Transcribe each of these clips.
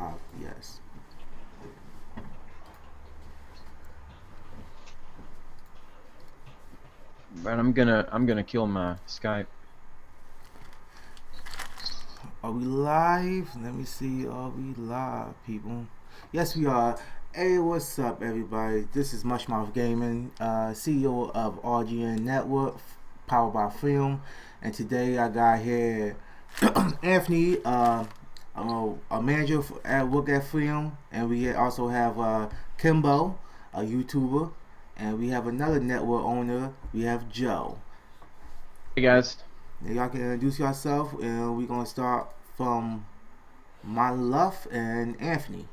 live. Yes. But I'm gonna kill my Skype. Are we live? Let me see. Are we live, people? Yes, we are. Hey, what's up, everybody? This is Mushmouth Gaming, CEO of RGN Network, powered by Film. And today I got here Anthony, a manager at work at Film, and we also have Kimbo, a YouTuber, and we have another network owner. We have Joe. Hey guys. Now y'all can introduce yourself, and we're gonna start from my left and Anthony.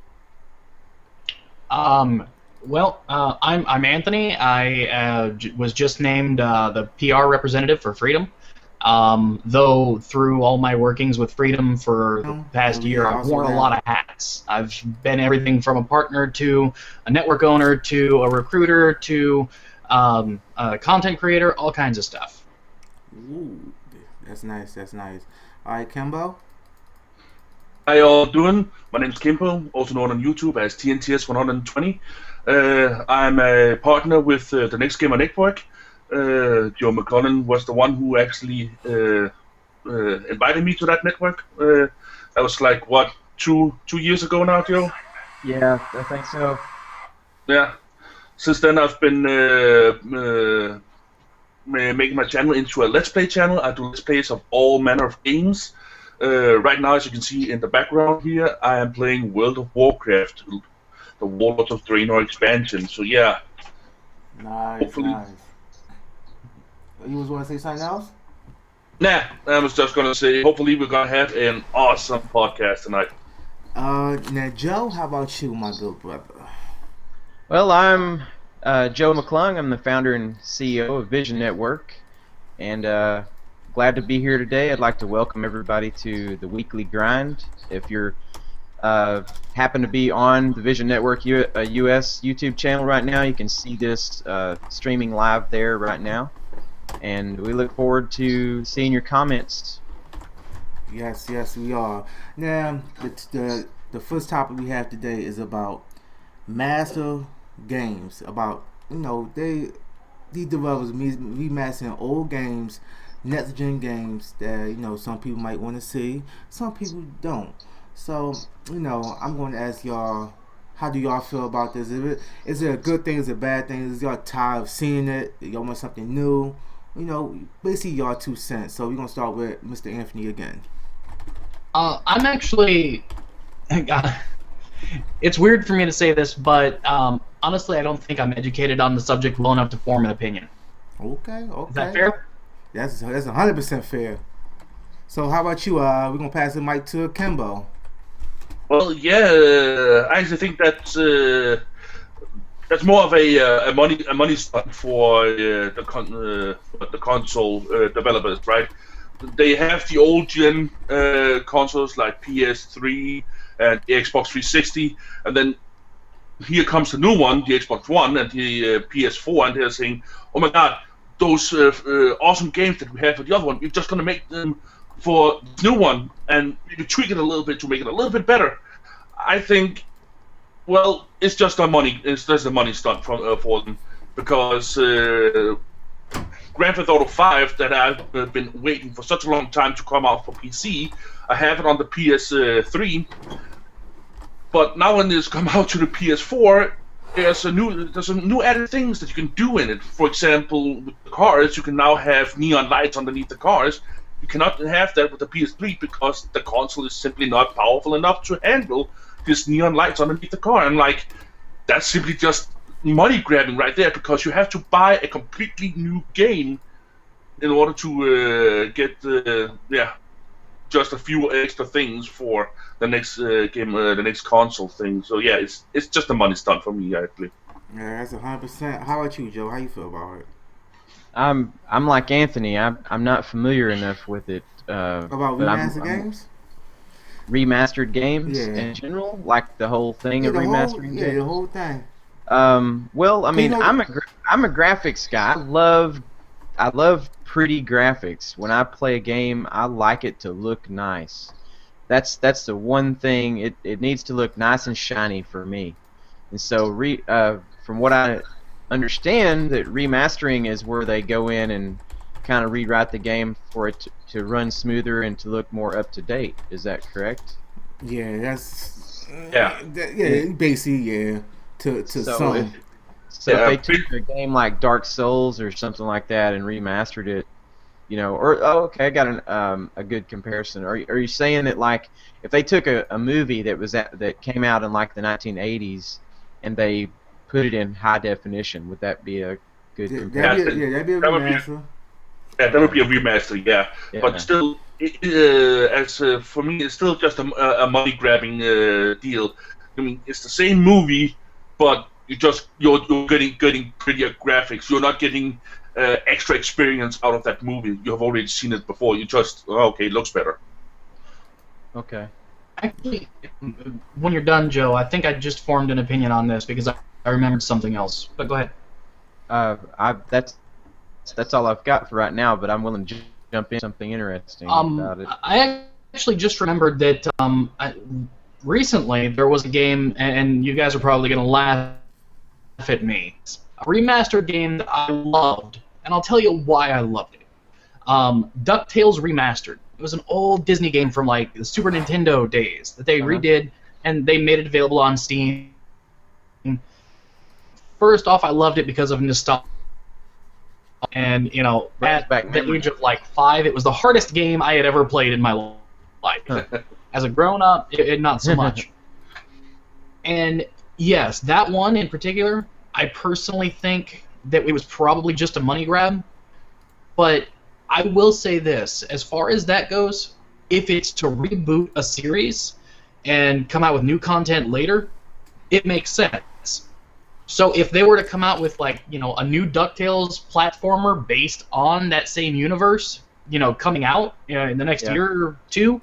I'm Anthony. I was just named the PR representative for Freedom. Though through all my workings with Freedom for the past year, I've worn a lot of hats. I've been everything from a partner to a network owner to a recruiter to a content creator, all kinds of stuff. Ooh, that's nice. That's nice. All right, Kimbo. How y'all doing? My name's Kimbo, also known on YouTube as TNTS120. I'm a partner with the Next Gamer Network. Joe McCollum was the one who actually invited me to that network. That was like, what, two years ago now, Joe? Yeah, I think so. Yeah. Since then, I've been making my channel into a Let's Play channel. I do Let's Plays of all manner of games. Right now, as you can see in the background here, I am playing World of Warcraft, the Warlords of Draenor expansion. So yeah. Nice, Hopefully. nice. You was want to say something else? Nah, I was just gonna say, hopefully we're gonna have an awesome podcast tonight. Now Joe, how about you, my good brother? Well, I'm Joe McClung. I'm the founder and CEO of Vision Network, and glad to be here today. I'd like to welcome everybody to the weekly grind. If you're happen to be on the Vision Network US YouTube channel right now, you can see this streaming live there right now. And we look forward to seeing your comments. Yes, yes, we are. Now, the first topic we have today is about master games. About, these developers remastering old games, next gen games that some people might want to see, some people don't. So, I'm going to ask y'all, how do y'all feel about this? Is it a good thing? Is it a bad thing? Is y'all tired of seeing it? Y'all want something new? Basically y'all 2 cents. So we're gonna start with Mr. Anthony again. I'm actually. It's weird for me to say this, but honestly, I don't think I'm educated on the subject well enough to form an opinion. Okay. Is that fair? That's 100% fair. So how about you? We're gonna pass the mic to Kimbo. Well, yeah, I actually think that's more of a money stunt for the console developers, right? They have the old gen consoles like PS3 and the Xbox 360, and then here comes the new one, the Xbox One and the PS4, and they're saying, "Oh my God, those awesome games that we have for the other one, we're just gonna make them for the new one and maybe tweak it a little bit to make it a little bit better." I think, well, it's just a money. It's just a money stunt for them, because Grand Theft Auto 5 that I've been waiting for such a long time to come out for PC. I have it on the PS3, but now when it's come out to the PS4, there's a new added things that you can do in it. For example, with the cars, you can now have neon lights underneath the cars. You cannot have that with the PS3 because the console is simply not powerful enough to handle this neon lights underneath the car. And like, that's simply just money grabbing right there, because you have to buy a completely new game in order to get just a few extra things for the next game, the next console thing. So yeah, it's just a money stunt for me, actually. Yeah, that's 100%. How about you, Joe? How you feel about it? I'm like Anthony. I'm not familiar enough with it. About remastered games? Remastered games Yeah. in general, like the whole thing Yeah, of remastering games. Yeah, the whole thing. Well, I mean, I'm a graphics guy. I love pretty graphics. When I play a game, I like it to look nice. that's the one thing. It needs to look nice and shiny for me. And so from what I understand, that remastering is where they go in and kind of rewrite the game for it to run smoother and to look more up to date. Is that correct? Yeah, that's Yeah. basically yeah. To So if some. so if Yeah, they took a game like Dark Souls or something like that and remastered it, or okay, I got a good comparison. Are you saying that, like, if they took a movie that came out in like the 1980s and they put it in high definition, would that be a good comparison? That'd be a that would be remaster. yeah, that would be a remaster, yeah. Yeah. But still, for me, it's still just a money grabbing deal. I mean, it's the same movie, but you're getting prettier graphics. You're not getting extra experience out of that movie. You have already seen it before. You just okay, it looks better. Okay. Actually, when you're done, Joe, I think I just formed an opinion on this because I remembered something else. But go ahead. That's all I've got for right now, but I'm willing to jump in something interesting about it. I actually just remembered that recently there was a game, and you guys are probably going to laugh at me. It's a remastered game that I loved, and I'll tell you why I loved it. DuckTales Remastered. It was an old Disney game from like the Super Nintendo days that they redid, and they made it available on Steam. First off, I loved it because of nostalgia. And, at the age of like 5, it was the hardest game I had ever played in my life. As a grown-up, it not so much. And yes, that one in particular, I personally think that it was probably just a money grab. But I will say this, as far as that goes, if it's to reboot a series and come out with new content later, it makes sense. So if they were to come out with, like, a new DuckTales platformer based on that same universe, coming out in the next year or two,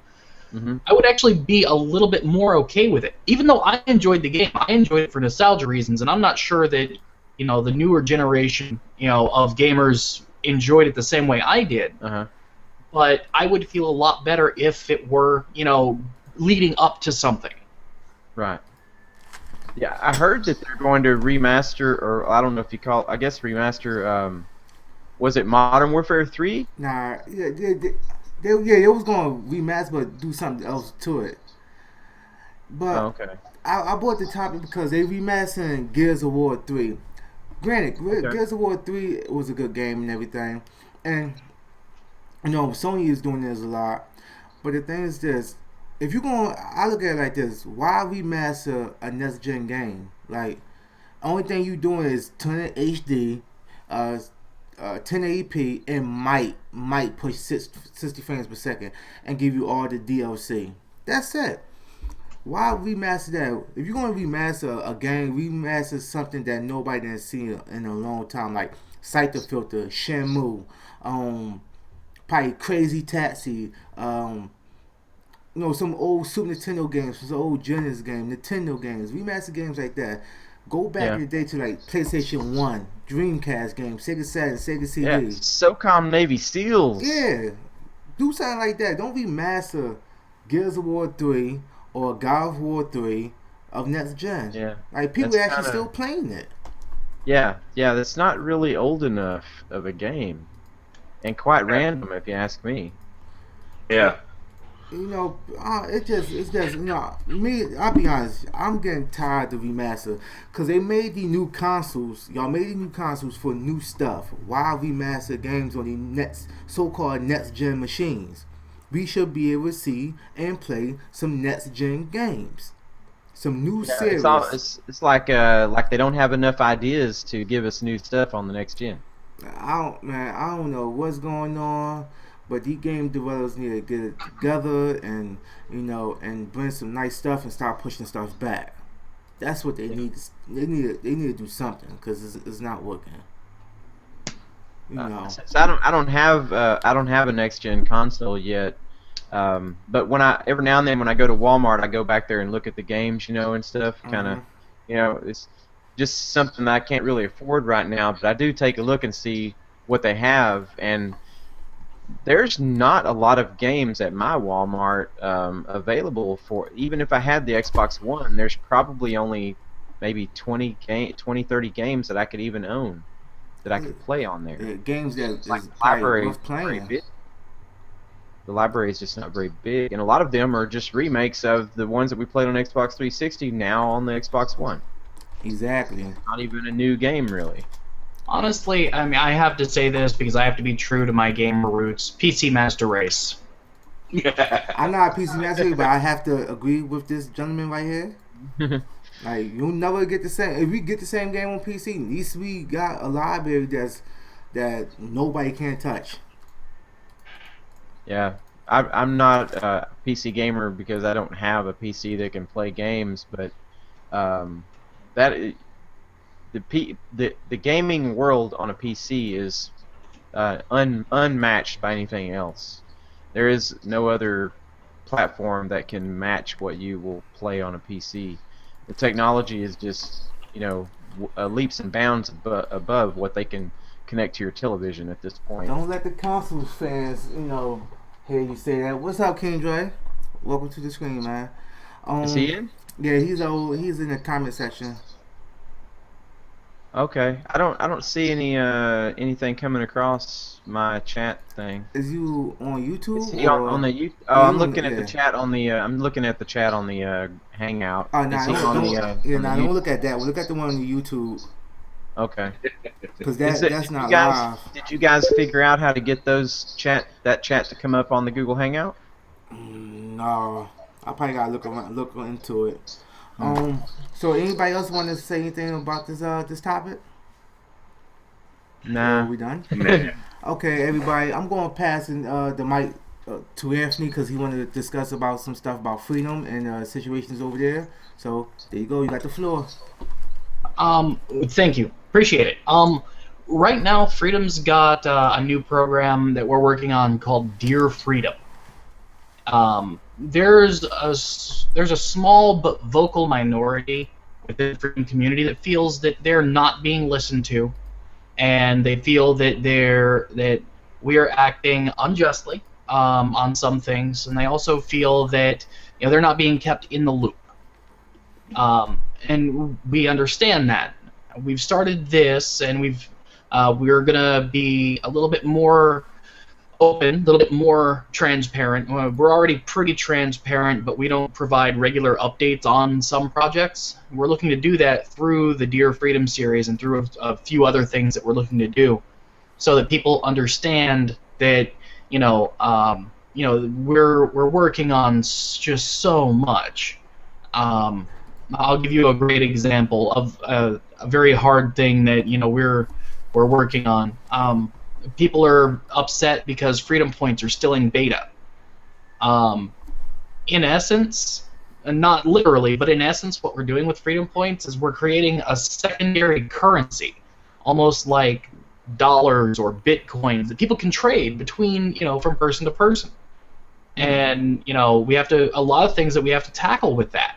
I would actually be a little bit more okay with it. Even though I enjoyed the game, I enjoyed it for nostalgia reasons, and I'm not sure that, the newer generation, of gamers enjoyed it the same way I did. But I would feel a lot better if it were, leading up to something. Right. Yeah, I heard that they're going to remaster, or I don't know if you call it, I guess remaster, was it Modern Warfare 3? Nah, they was gonna remaster but do something else to it. But okay. I bought the topic because they remastering Gears of War 3. Granted, Gears of War 3 was a good game and everything, and Sony is doing this a lot. But the thing is this. If you're going, I look at it like this: why remaster a next gen game? Like, only thing you doing is turn it HD, 1080p, and might push 60 frames per second and give you all the DLC. That's it. Why remaster that? If you're going to remaster a game, remaster something that nobody has seen in a long time, like Cypher Filter, Shenmue, probably Crazy Taxi, some old Super Nintendo games, some old Genesis games, Nintendo games, remaster games like that. Go back in the day to like PlayStation 1, Dreamcast games, Sega Saturn, Sega CD. Yeah, SOCOM Navy SEALs. Yeah. Do something like that. Don't remaster Gears of War 3 or God of War 3 of next gen. Yeah. Like, people are actually still playing it. Yeah, that's not really old enough of a game. And quite random, if you ask me. Yeah. It's just me. I'll be honest. I'm getting tired of remaster because they made the new consoles. Y'all made the new consoles for new stuff. Why remaster games on the so-called next gen machines? We should be able to see and play some next gen games, some new series. It's like they don't have enough ideas to give us new stuff on the next gen. I don't know what's going on. But these game developers need to get it together and and bring some nice stuff and start pushing stuff back. That's what they need. They need to do something because it's not working. So I don't have a next gen console yet. But every now and then when I go to Walmart, I go back there and look at the games, and stuff. Kind of, it's just something that I can't really afford right now. But I do take a look and see what they have and. there's not a lot of games at my Walmart available for. Even if I had the Xbox One, there's probably only maybe 20, 30 games that I could even own that I could play on there. Games that It's like is the probably library worth is not very playing. big. The library is just not very big, and a lot of them are just remakes of the ones that we played on Xbox 360 now on the Xbox One. Exactly. Not even a new game, really. Honestly, I mean, I have to say this because I have to be true to my gamer roots. PC Master Race. I'm not a PC master, but I have to agree with this gentleman right here. Like, you'll never get the same. If we get the same game on PC, at least we got a library that nobody can touch. Yeah, I'm not a PC gamer because I don't have a PC that can play games, but that the gaming world on a PC is unmatched by anything else. There is no other platform that can match what you will play on a PC. The technology is just, leaps and bounds above what they can connect to your television at this point. Don't let the console fans, hear you say that. What's up, King Dre? Welcome to the screen, man. Is he in? Yeah, he's in the comment section. Okay, I don't see anything coming across my chat thing. Is you on YouTube? Is he on the YouTube? Oh, I'm looking at the chat on the. I'm looking at the chat on the Hangout. Oh, no, Is he on the? don't look at that. We'll look at the one on the YouTube. Okay. Because that's not live. live. Did you guys figure out how to get that chat to come up on the Google Hangout? No, I probably gotta look into it. So anybody else want to say anything about this topic? Nah. Are we done? Okay, everybody. I'm going to pass the mic to Anthony because he wanted to discuss about some stuff about freedom and situations over there. So there you go. You got the floor. Thank you. Appreciate it. Right now, Freedom's got a new program that we're working on called Dear Freedom. There's a small but vocal minority within the Freedom community that feels that they're not being listened to, and they feel that we are acting unjustly on some things, and they also feel that they're not being kept in the loop. And we understand that. We've started this, and we're gonna be a little bit more open, a little bit more transparent. We're already pretty transparent, but we don't provide regular updates on some projects. We're looking to do that through the Dear Freedom series and through a few other things that we're looking to do, so that people understand that we're working on just so much. I'll give you a great example of a very hard thing that we're working on. People are upset because Freedom Points are still in beta. In essence, and not literally, but in essence, what we're doing with Freedom Points is we're creating a secondary currency, almost like dollars or bitcoins that people can trade between, from person to person. And we have a lot of things that we have to tackle with that.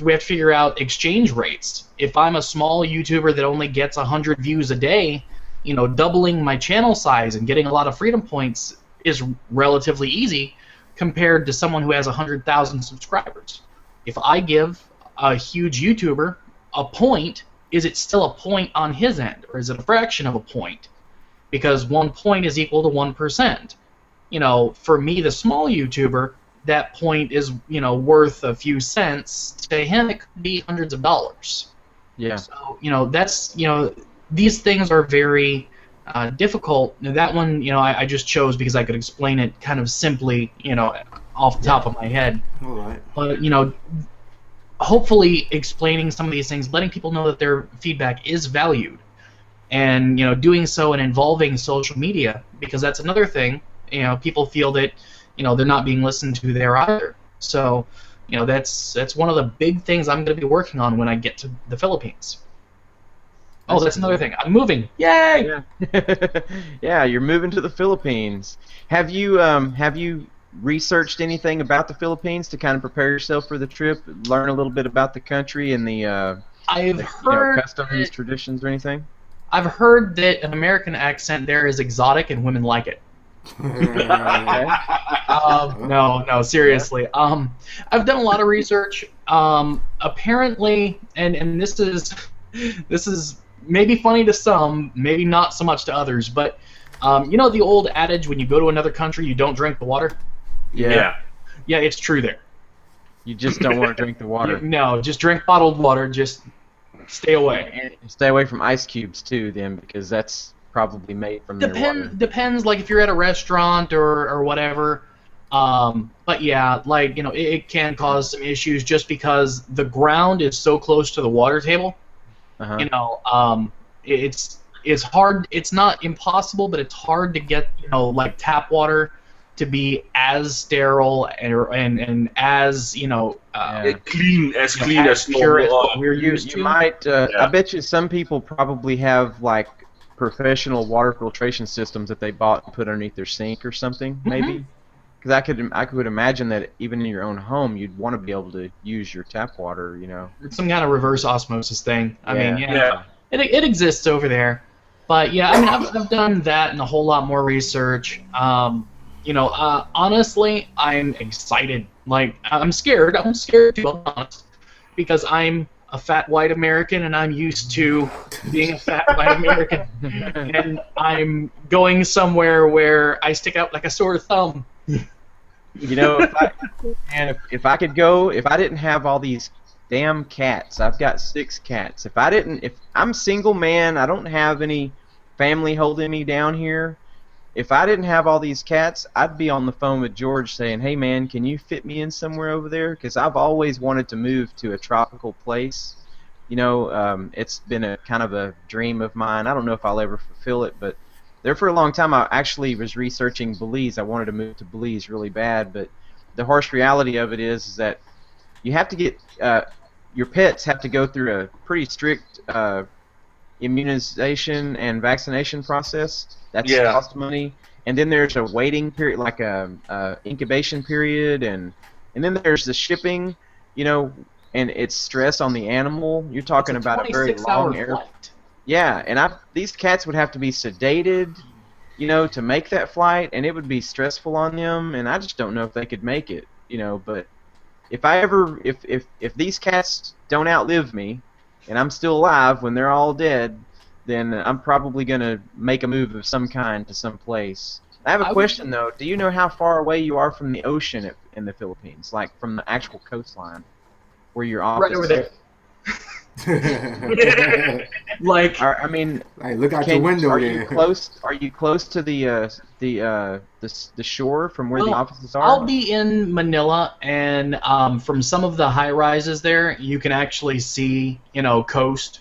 We have to figure out exchange rates. If I'm a small YouTuber that only gets 100 views a day, doubling my channel size and getting a lot of Freedom Points is relatively easy compared to someone who has 100,000 subscribers. If I give a huge YouTuber a point, is it still a point on his end, or is it a fraction of a point? Because 1 point is equal to 1%. For me, the small YouTuber, that point is worth a few cents. To him, it could be hundreds of dollars. Yeah. So that's these things are very difficult. Now, that one I just chose because I could explain it kind of simply off the top of my head. All right. But hopefully explaining some of these things, letting people know that their feedback is valued, and doing so and involving social media, because that's another thing. People feel that they're not being listened to there either. So, that's one of the big things I'm going to be working on when I get to the Philippines. Oh, that's another thing. I'm moving. Yay! Yeah. Yeah, you're moving to the Philippines. Have you researched anything about the Philippines to kind of prepare yourself for the trip, learn a little bit about the country and the I've heard customs, traditions, or anything? I've heard that an American accent there is exotic and women like it. No, seriously. I've done a lot of research. Apparently, and this is maybe funny to some, maybe not so much to others, but you know the old adage, when you go to another country, you don't drink the water? Yeah. Yeah, it's true there. You just don't want to drink the water. No, just drink bottled water. Just stay away. And stay away from ice cubes too, then, because that's probably made from their water. Depends, like if you're at a restaurant or whatever. But yeah, like, you know, it can cause some issues just because the ground is so close to the water table. Uh-huh. You know, it's hard. It's not impossible, but it's hard to get, you know, like tap water to be as sterile and as, you know, clean as pure as normal. what we're used to. You might. I bet you some people probably have like professional water filtration systems that they bought and put underneath their sink or something, maybe. Because I could imagine that even in your own home, you'd want to be able to use your tap water, you know. It's some kind of reverse osmosis thing. I mean, Yeah. It exists over there. But yeah, I mean, I've done that and a whole lot more research. You know, honestly, I'm excited. Like, I'm scared. I'm scared, to be honest, because I'm a fat white American and I'm used to being a fat white American. And I'm going somewhere where I stick out like a sore thumb. You know, if I could go, if I didn't have all these damn cats, I've got 6 cats. If I'm single man, I don't have any family holding me down here. If I didn't have all these cats, I'd be on the phone with George saying, "Hey man, can you fit me in somewhere over there?" Because I've always wanted to move to a tropical place. You know, it's been a kind of a dream of mine. I don't know if I'll ever fulfill it, but there for a long time I actually was researching Belize. I wanted to move to Belize really bad, but the harsh reality of it is that you have to get your pets have to go through a pretty strict immunization and vaccination process. That's cost money, and then there's a waiting period, like a incubation period, and then there's the shipping, you know, and it's stress on the animal. You're talking about a very long air. Yeah, and these cats would have to be sedated, you know, to make that flight, and it would be stressful on them, and I just don't know if they could make it, you know. But if these cats don't outlive me, and I'm still alive when they're all dead, then I'm probably going to make a move of some kind to some place. I have a question, though. Do you know how far away you are from the ocean in the Philippines, like from the actual coastline, where your office right over there? Like, I mean, like, look out your window. Are you close to the shore from where the offices are? I'll be in Manila, and from some of the high rises there, you can actually see, you know, coast.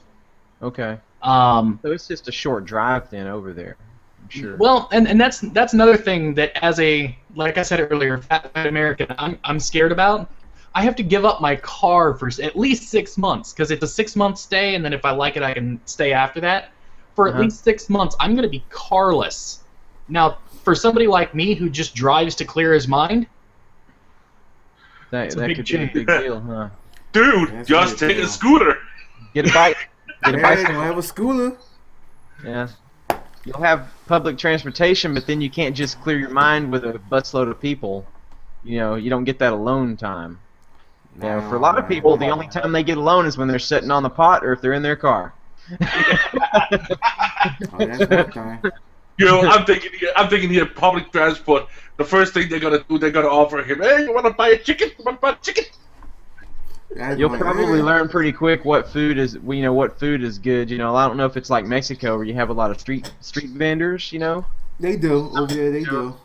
Okay. So it's just a short drive then over there, I'm sure. Well, and that's another thing that, as a, like I said earlier, fat American, I'm scared about. I have to give up my car for at least 6 months, because it's a 6-month stay, and then if I like it, I can stay after that. For at least 6 months, I'm going to be carless. Now, for somebody like me who just drives to clear his mind, that could be a big deal, huh? Dude, That's just really take a cool. scooter. Get a bike. Get a Yeah, bicycle. don't have a scooter. Yeah. You'll have public transportation, but then you can't just clear your mind with a busload of people. You know, you don't get that alone time. You know, for a lot of people, the only time they get alone is when they're sitting on the pot or if they're in their car. Oh, that's one thing. You know, I'm thinking here, public transport. The first thing they're gonna do, they're gonna offer him, "Hey, you wanna buy a chicken? You wanna buy a chicken?" That's You'll one- probably learn pretty quick what food is, you know, what food is good. You know, I don't know if it's like Mexico where you have a lot of street vendors. You know, They do. Over there, they do.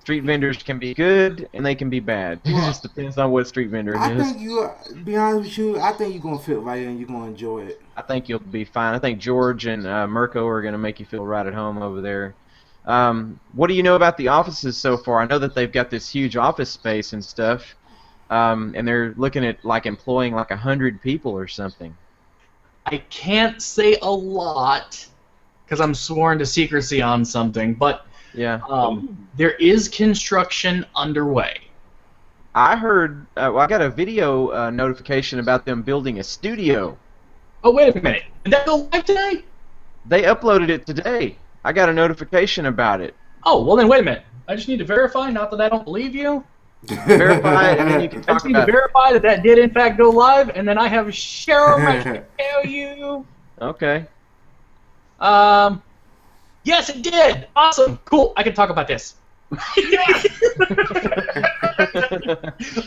street vendors can be good and they can be bad. It just depends on what street vendor it I is. think you, be honest with you, I think you're gonna fit right in. You're gonna enjoy it. I think you'll be fine. I think George and Mirko are going to make you feel right at home over there. What do you know about the offices so far? I know that they've got this huge office space and stuff, and they're looking at like employing like 100 people or something. I can't say a lot because I'm sworn to secrecy on something, but Yeah. there is construction underway. I heard. Well, I got a video notification about them building a studio. Oh, wait a minute. Did that go live today? They uploaded it today. I got a notification about it. Oh, well then wait a minute. I just need to verify, not that I don't believe you. Verify it, and then you can I talk just need to about it. verify that that did in fact go live, and then I have so much to tell you. Okay. Yes, it did. Awesome. Cool. I can talk about this.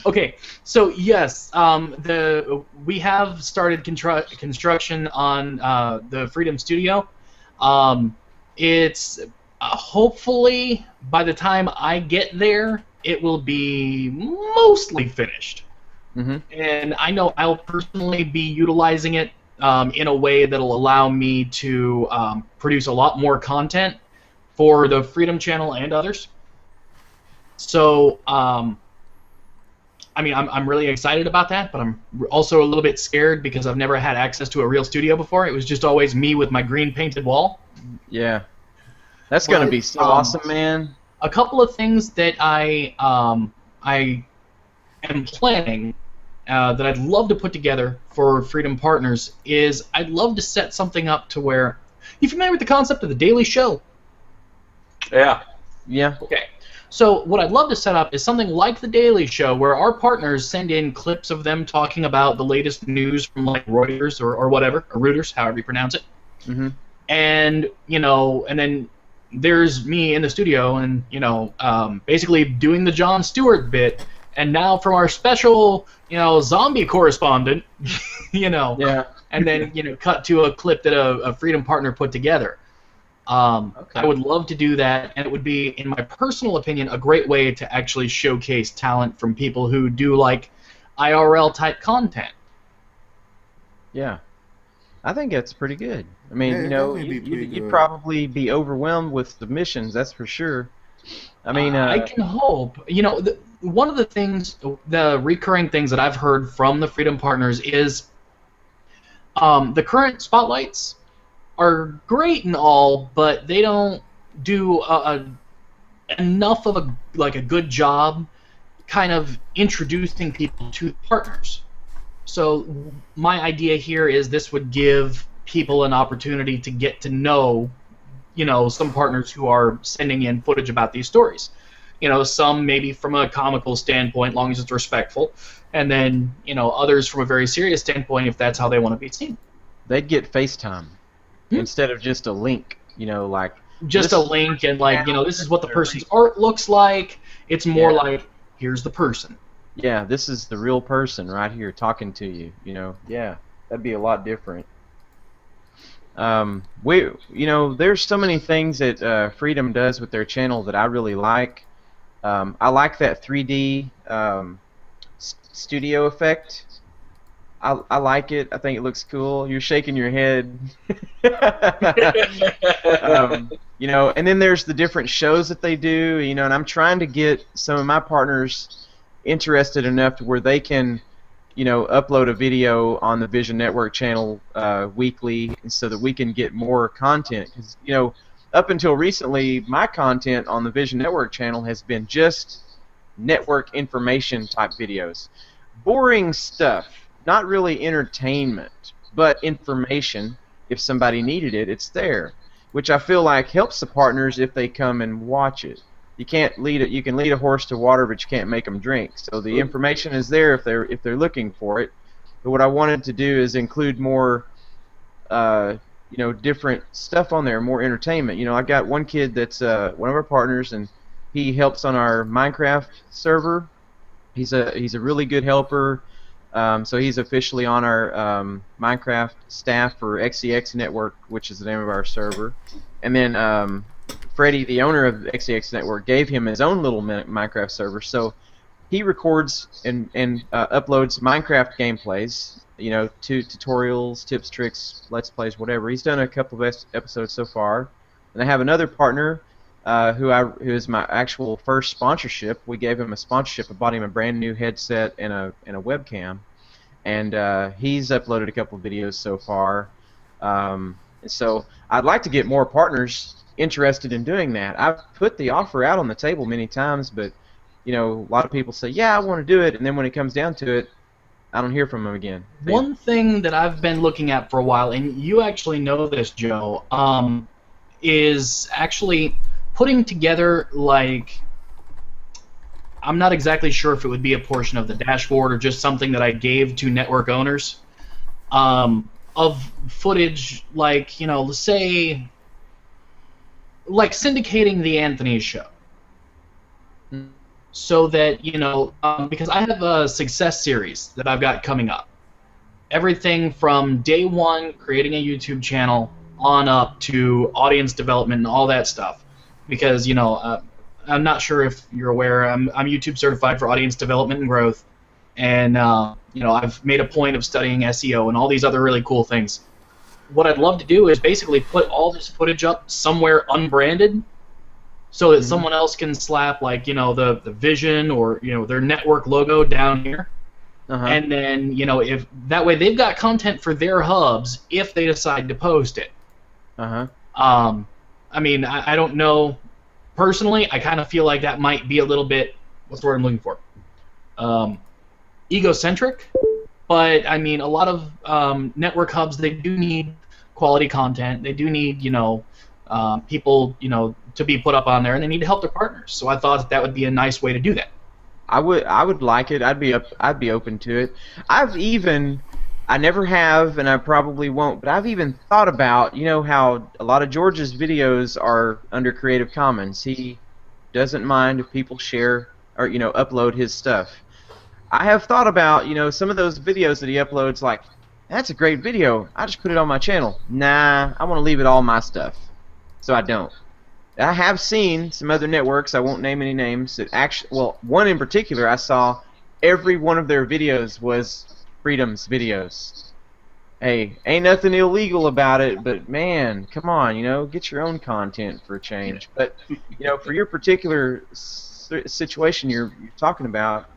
Okay, so yes, we have started construction on the Freedom Studio. It's hopefully by the time I get there, it will be mostly finished. Mm-hmm. And I know I'll personally be utilizing it in a way that'll allow me to produce a lot more content for the Freedom Channel and others. So, I mean, I'm really excited about that, but I'm also a little bit scared because I've never had access to a real studio before. It was just always me with my green painted wall. Yeah. That's going to be so awesome, man. A couple of things that I am planning that I'd love to put together for Freedom Partners is I'd love to set something up to where... You familiar with the concept of the Daily Show? Yeah. Yeah. Okay. So what I'd love to set up is something like the Daily Show, where our partners send in clips of them talking about the latest news from like Reuters or whatever, or Reuters, however you pronounce it. Mm-hmm. And and then there's me in the studio, and basically doing the Jon Stewart bit. And now from our special, zombie correspondent, Yeah. and then cut to a clip that a Freedom partner put together. Okay. I would love to do that, and it would be, in my personal opinion, a great way to actually showcase talent from people who do like IRL type content. Yeah. I think that's pretty good. I mean, Yeah, it'd be pretty you'd good. probably be overwhelmed with submissions, that's for sure. I mean, I can hope. One of the things, the recurring things that I've heard from the Freedom Partners is the current spotlights are great and all, but they don't do enough of a good job kind of introducing people to the partners. So my idea here is this would give people an opportunity to get to know, some partners who are sending in footage about these stories. Some maybe from a comical standpoint, long as it's respectful, and then, others from a very serious standpoint if that's how they want to be seen. they'd get FaceTime instead of just a link, like... Just a link and this is what the person's art looks like. It's more like, here's the person. Yeah, this is the real person right here talking to you, Yeah, that'd be a lot different. There's so many things that Freedom does with their channel that I really like. I like that 3D studio effect. I like it. I think it looks cool. You're shaking your head. And then there's the different shows that they do, and I'm trying to get some of my partners interested enough to where they can, upload a video on the Vision Network channel weekly so that we can get more content. Because, up until recently, my content on the Vision Network channel has been just network information type videos. Boring stuff, not really entertainment, but information. If somebody needed it, it's there, which I feel like helps the partners if they come and watch it. You can't lead it. You can lead a horse to water, but you can't make them drink. So the information is there if they're looking for it. But what I wanted to do is include more, different stuff on there, more entertainment. I got one kid that's one of our partners, and he helps on our Minecraft server. He's a really good helper. So he's officially on our Minecraft staff for XEX Network, which is the name of our server. And then Freddie, the owner of XEX Network, gave him his own little Minecraft server. So he records and uploads Minecraft gameplays, tutorials, tips, tricks, let's plays, whatever. He's done a couple of episodes so far. And I have another partner who is my actual first sponsorship. We gave him a sponsorship. I bought him a brand new headset and a webcam, and he's uploaded a couple of videos so far. So I'd like to get more partners interested in doing that. I've put the offer out on the table many times, but a lot of people say, yeah, I want to do it, and then when it comes down to it, I don't hear from him again. One thing that I've been looking at for a while, and you actually know this, Joe, is actually putting together, like, I'm not exactly sure if it would be a portion of the dashboard or just something that I gave to network owners, of footage, like, let's say, like syndicating the Anthony Show. So that, because I have a success series that I've got coming up. Everything from day one, creating a YouTube channel, on up to audience development and all that stuff. Because, I'm not sure if you're aware, I'm YouTube certified for audience development and growth. And, I've made a point of studying SEO and all these other really cool things. What I'd love to do is basically put all this footage up somewhere unbranded, so that someone else can slap, like, the vision or, their network logo down here. And then, if that way they've got content for their hubs if they decide to post it. I mean, I don't know. Personally, I kind of feel like that might be a little bit, what's the word I'm looking for? Egocentric. But, I mean, a lot of network hubs, they do need quality content. They do need, people, to be put up on there, and they need to help their partners. So I thought that would be a nice way to do that. I would like it. I'd be open to it. I never have, and I probably won't, but I've even thought about, how a lot of George's videos are under Creative Commons. He doesn't mind if people share or, upload his stuff. I have thought about, some of those videos that he uploads, like, that's a great video. I just put it on my channel. Nah, I want to leave it all my stuff. So I don't. I have seen some other networks, I won't name any names, that actually, well, one in particular I saw, every one of their videos was Freedom's videos. Hey, ain't nothing illegal about it, but man, come on, get your own content for a change. But, for your particular situation you're talking about,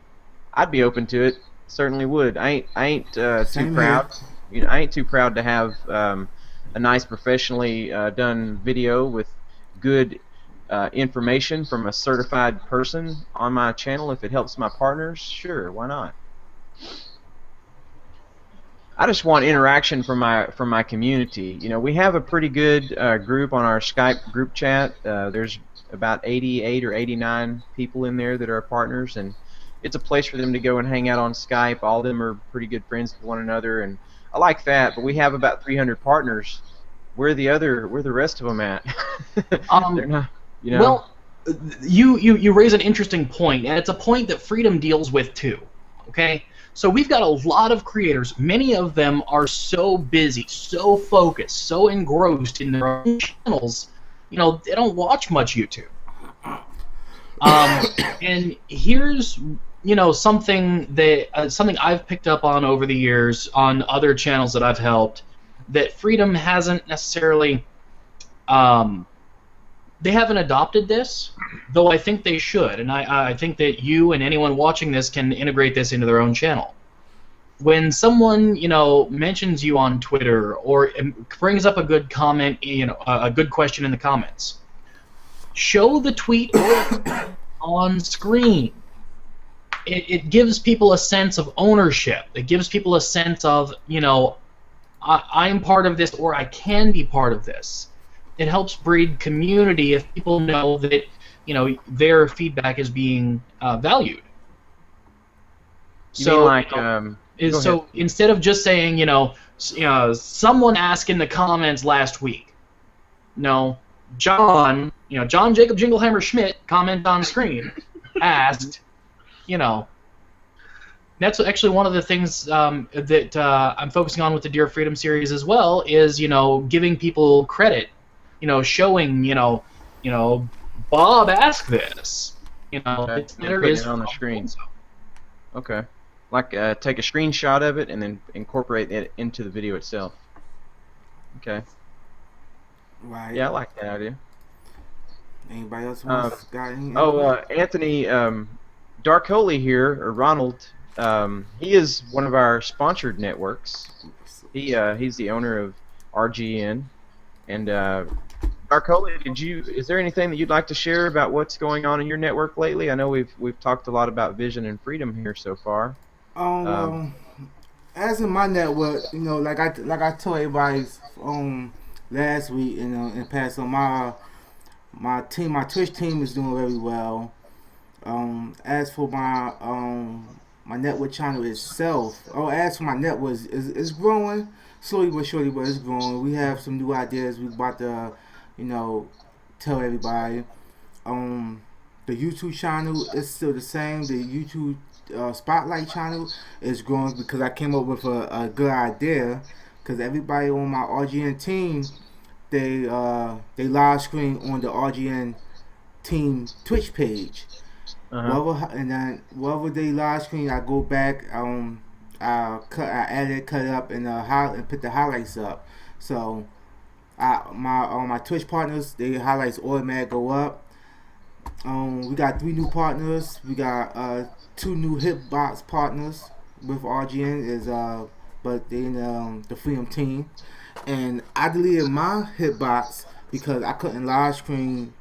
I'd be open to it. Certainly would. I ain't too proud. I ain't too proud to have a nice professionally done video with good information from a certified person on my channel. If it helps my partners, sure, why not? I just want interaction from my community. We have a pretty good group on our Skype group chat. There's about 88 or 89 people in there that are partners, and it's a place for them to go and hang out on Skype. All of them are pretty good friends with one another, and I like that. But we have about 300 partners. Where the rest of them at? They're not, Well, you raise an interesting point, and it's a point that Freedom deals with too. Okay, so we've got a lot of creators. Many of them are so busy, so focused, so engrossed in their own channels. They don't watch much YouTube. And here's something that something I've picked up on over the years on other channels that I've helped, that Freedom hasn't necessarily, they haven't adopted this, though I think they should, and I think that you and anyone watching this can integrate this into their own channel. When someone, mentions you on Twitter or brings up a good comment, a good question in the comments, show the tweet on screen. It gives people a sense of ownership. It gives people a sense of, I'm part of this, or I can be part of this. It helps breed community if people know that, their feedback is being valued. So instead of just saying, someone asked in the comments last week, John Jacob Jinglehammer Schmidt, comment on screen, asked, that's actually one of the things that I'm focusing on with the Dear Freedom series as well, is, giving people credit, showing, Bob asked this, it's there is on the screen. Okay. Like take a screenshot of it and then incorporate it into the video itself. Okay. Right. Yeah, I like that idea. Anybody else got any? Anthony, Dark Holy here, or Ronald, he is one of our sponsored networks. He's the owner of RGN, and Dark Holy, is there anything that you'd like to share about what's going on in your network lately? I know we've talked a lot about Vision and Freedom here so far. as in my network, like I told everybody last week, and past on my team, my Twitch team is doing very well. As for my network channel itself, as for my network, is growing slowly but surely, but it's growing. We have some new ideas we about to, tell everybody. The YouTube channel is still the same. The YouTube Spotlight channel is growing because I came up with a good idea. Because everybody on my RGN team, they live stream on the RGN team Twitch page. Whatever they live stream, I go back. I edit, cut up, and put the highlights up. So my Twitch partners, the highlights automatically go up. We got 3 new partners. We got 2 new hitbox partners with RGN. But they in the Freedom team, and I deleted my hitbox because I couldn't live stream.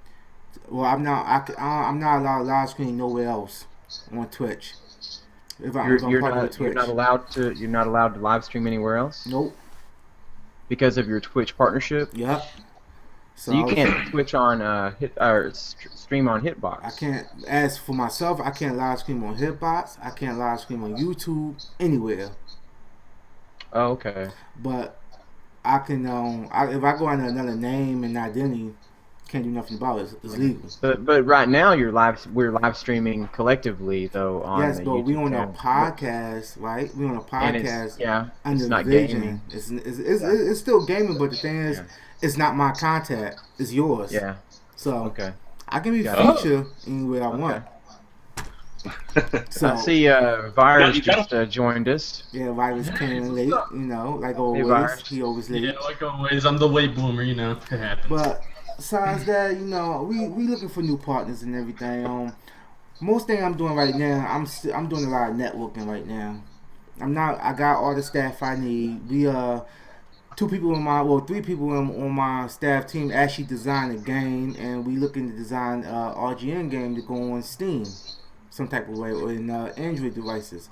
Well, I'm not allowed to live stream nowhere else on Twitch. You're not allowed to live stream anywhere else. Nope. Because of your Twitch partnership. Yep. So you can't Twitch on stream on Hitbox. I can't. As for myself, I can't live stream on Hitbox. I can't live stream on YouTube anywhere. Oh, okay. But I can. If I go under another name and identity, can't do nothing about it. It's legal. But right now we're live streaming collectively though on yes, the but YouTube we on channel. A podcast, right? We on a podcast. Under it's not Vision. gaming. It's still gaming, but the thing is, it's not my contact. It's yours. Yeah. So okay. I can be featured anywhere I want. So I see Virus just joined us. Yeah, Virus came in late, like always. Virus. He always late. Yeah, like always. I'm the late bloomer, It happens. But besides that, we looking for new partners and everything. Most thing I'm doing right now, I'm doing a lot of networking right now. I got all the staff I need. We 3 people on my staff team actually designed a game, and we looking to design RGN game to go on Steam, some type of way, or in Android devices.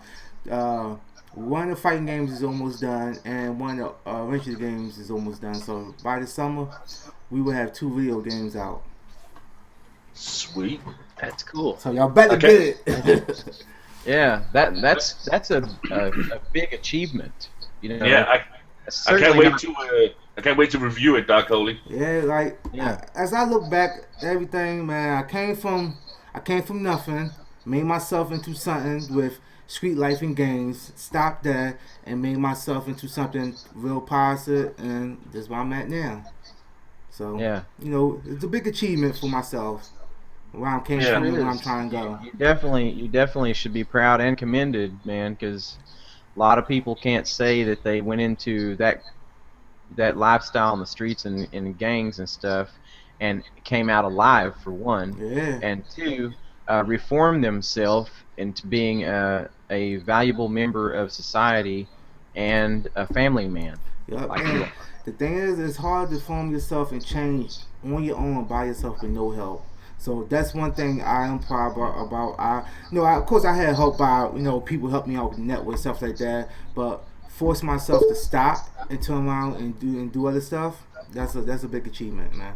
One of the fighting games is almost done, and one of the adventure games is almost done. So by the summer, we will have 2 video games out. Sweet. That's cool. So y'all better get it. Yeah, that's a big achievement. Yeah, I can't wait to review it, Doc Holy. Yeah, as I look back at everything, man, I came from nothing, made myself into something with street life and games, stopped that, and made myself into something real positive, and that's where I'm at now. So yeah, it's a big achievement for myself. Where I came from and where I'm trying to go. You definitely should be proud and commended, man, because a lot of people can't say that they went into that lifestyle in the streets and gangs and stuff and came out alive, for one, and 2, reformed themselves into being a valuable member of society and a family man. Yep. Like the thing is, it's hard to form yourself and change on your own by yourself with no help. So that's one thing I am proud about. Of course, I had help by people help me out with the network, stuff like that. But force myself to stop and turn around and do other stuff. That's a big achievement, man.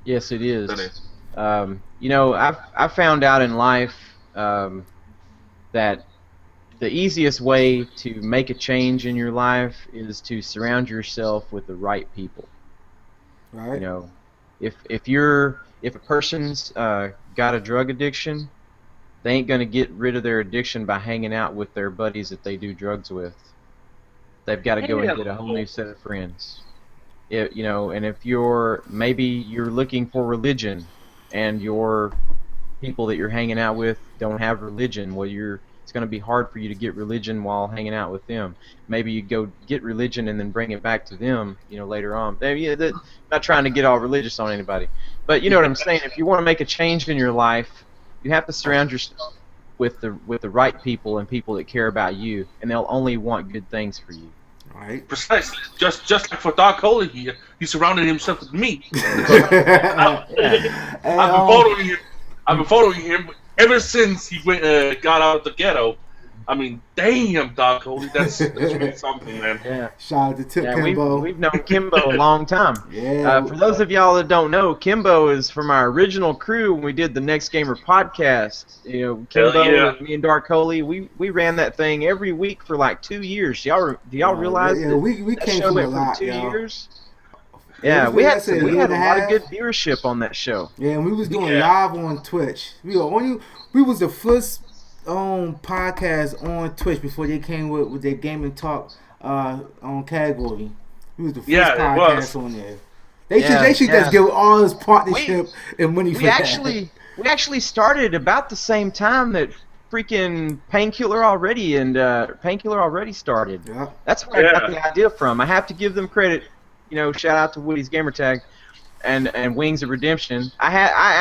Yes, it is. I found out in life that the easiest way to make a change in your life is to surround yourself with the right people. Right. If a person's got a drug addiction, they ain't gonna get rid of their addiction by hanging out with their buddies that they do drugs with. They've got to go and get a whole new set of friends. And if you're looking for religion, and your people that you're hanging out with don't have religion, it's going to be hard for you to get religion while hanging out with them. Maybe you go get religion and then bring it back to them, later on. Not trying to get all religious on anybody, but you know what I'm saying. If you want to make a change in your life, you have to surround yourself with the right people and people that care about you, and they'll only want good things for you. Right. Precisely. Just like for Dark Holy here, he surrounded himself with me. I've been following him ever since he got out of the ghetto. I mean, damn, Dark Holy, that's really something, man. Yeah. Shout out to Tip Yeah, Kimbo. we've known Kimbo a long time. Yeah. For those of y'all that don't know, Kimbo is from our original crew when we did the Next Gamer podcast. You know, Kimbo, yeah. and me and Dark Holy, we ran that thing every week for like 2 years. Do y'all realize yeah, that we that came show from went a for lot, 2 y'all. years? Yeah, we had a year lot and a of half. good viewership on that show. Yeah, and we was doing Yeah. live on Twitch. We was the first podcast on Twitch before they came with their gaming talk on category. We was the first podcast on there. They should just give all this partnership and money for that. We actually started about the same time that freaking Painkiller already started. Yeah. That's where I got the idea from. I have to give them credit. You know, shout out to Woody's Gamertag and Wings of Redemption. I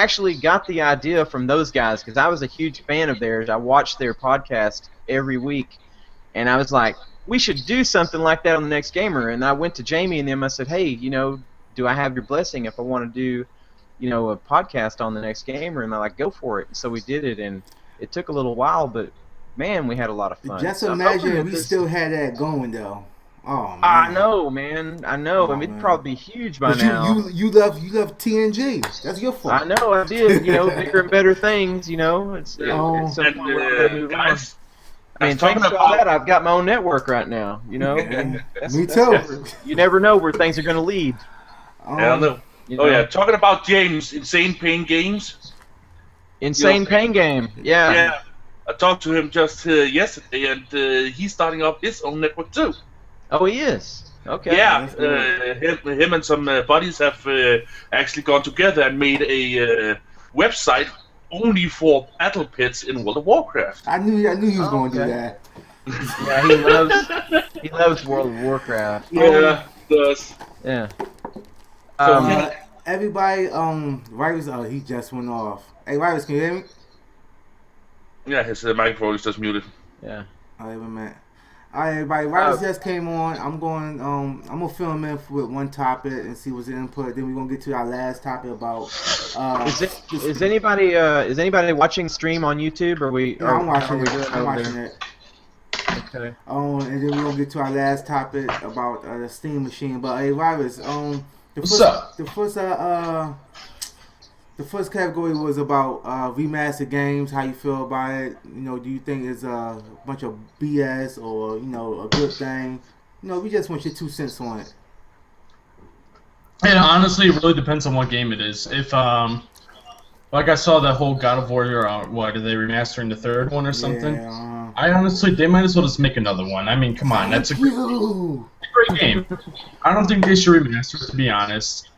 actually got the idea from those guys because I was a huge fan of theirs. I watched their podcast every week, and I was like, we should do something like that on the Next Gamer. And I went to Jamie and them. I said, hey, you know, do I have your blessing if I want to do, you know, a podcast on the Next Gamer? And they're like, go for it. And so we did it, and it took a little while, but man, we had a lot of fun. Just So imagine hopefully if we still had that going though. Oh man. I know, man. I know. Oh, I mean, it'd man. probably be huge by But now. you love TNG. That's your fault. I know, I did. You know, bigger and better things. You know, it's Oh. some point we're gonna move on. Guys, I mean, talking thanks to all about- that, I've got my own network right now. You know, Yeah. That's- Me that's- too. You never know where things are going to lead. I don't know. You Oh know? yeah, talking about James, Insane Pain Games. Insane Yeah. Pain Game. Yeah. Yeah, I talked to him just yesterday, and he's starting up his own network too. Oh, he is. Okay. Yeah, That's him and some buddies have actually gone together and made a website only for battle pits in World of Warcraft. I knew he was going to do Okay. that. Yeah, he loves World of Warcraft. Yeah, does. Yeah. Everybody, Virus, he just went off. Hey, Virus, can you hear me? Yeah, his microphone is just muted. Yeah. Oh, wait a minute. All right, everybody. Virus just came on. I'm gonna film in with one topic and see what's the input. Then we're gonna get to our last topic about. Is anybody watching stream on YouTube? Or we? Yeah, I'm or how are watching we it. doing I'm over watching there? it. Okay. And then we're gonna get to our last topic about the Steam machine. But hey, Virus, What's up? The first category was about remastered games. How you feel about it? You know, do you think it's a bunch of BS or you know a good thing? You know, we just want your 2 cents on it. And honestly, it really depends on what game it is. If like I saw that whole God of War, what are they remastering the third one or something? Yeah, I honestly, they might as well just make another one. I mean, come on, that's a great game. I don't think they should remaster it, to be honest.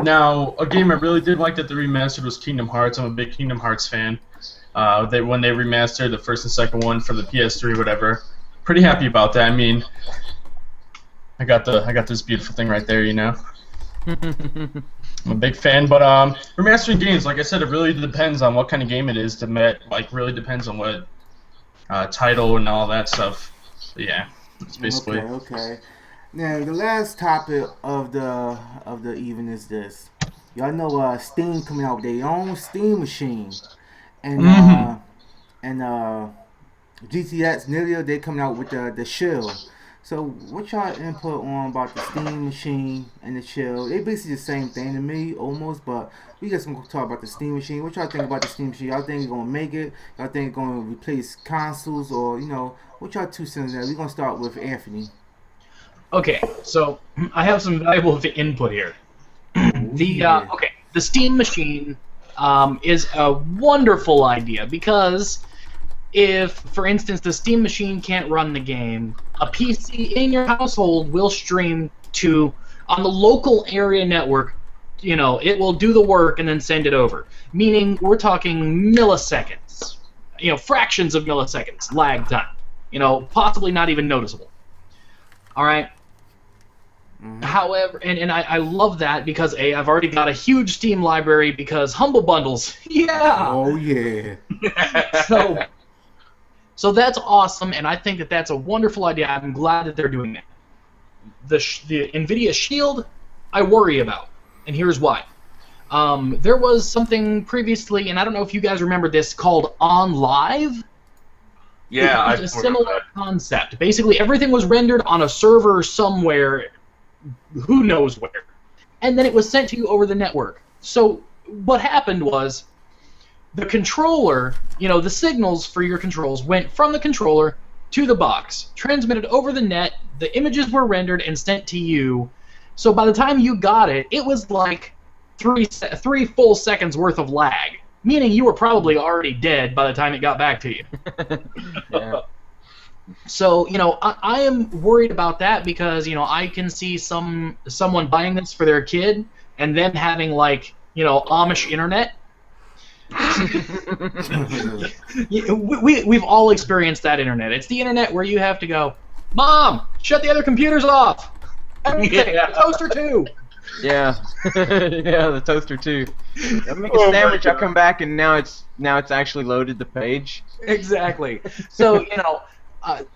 Now, a game I really did like that they remastered was Kingdom Hearts. I'm a big Kingdom Hearts fan. When they remastered the first and second one for the PS3, whatever. Pretty happy about that. I mean, I got this beautiful thing right there, you know. I'm a big fan, but remastering games, like I said, it really depends on what kind of game it is. Really depends on what title and all that stuff. But yeah, that's basically. Okay. Now the last topic of the evening is this. Y'all know Steam coming out with their own Steam machine, and GTX Nvidia they coming out with the Shield. So what y'all input on about the Steam machine and the Shield? They basically the same thing to me almost, but we just gonna talk about the Steam machine. What y'all think about the Steam machine? Y'all think it's gonna make it? Y'all think it's gonna replace consoles, or you know, what y'all 2 cents there? We gonna start with Anthony. Okay, so I have some valuable input here. The Steam machine is a wonderful idea because if, for instance, the Steam machine can't run the game, a PC in your household will stream to on the local area network. You know, it will do the work and then send it over. Meaning, we're talking milliseconds. You know, fractions of milliseconds lag time. You know, possibly not even noticeable. All right. However, and I love that because I've already got a huge Steam library because Humble Bundles, yeah. Oh yeah. So that's awesome, and I think that that's a wonderful idea. I'm glad that they're doing that. The NVIDIA Shield, I worry about, and here's why. There was something previously, and I don't know if you guys remember this, called OnLive. Yeah, It was a similar concept. Basically, everything was rendered on a server somewhere, who knows where, and then it was sent to you over the network. So what happened was, the controller, the signals for your controls went from the controller to the box, transmitted over the net, the images were rendered and sent to you. So by the time you got it, it was like three full seconds worth of lag, meaning you were probably already dead by the time it got back to you. Yeah. So, I am worried about that because, I can see someone buying this for their kid and then having, like, Amish internet. We've all experienced that internet. It's the internet where you have to go, Mom, shut the other computers off. Everything, the toaster too. Yeah, yeah, the toaster too. I make a sandwich. I come back and now it's actually loaded the page. Exactly. So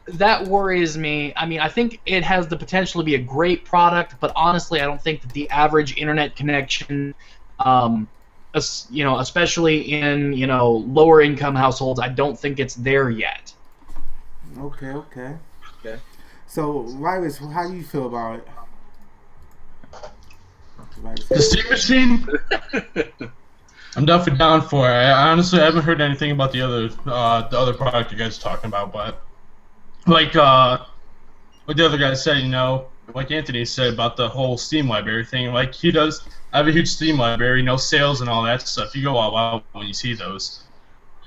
that worries me. I mean, I think it has the potential to be a great product, but honestly, I don't think that the average internet connection, especially in lower income households, I don't think it's there yet. Okay. So, Virus, how do you feel about it? The Steam Machine? I'm definitely down for it. I honestly haven't heard anything about the other product you guys are talking about, but like what the other guy said, like Anthony said about the whole Steam library thing, like he does. I have a huge Steam library, sales and all that stuff. You go all out when you see those,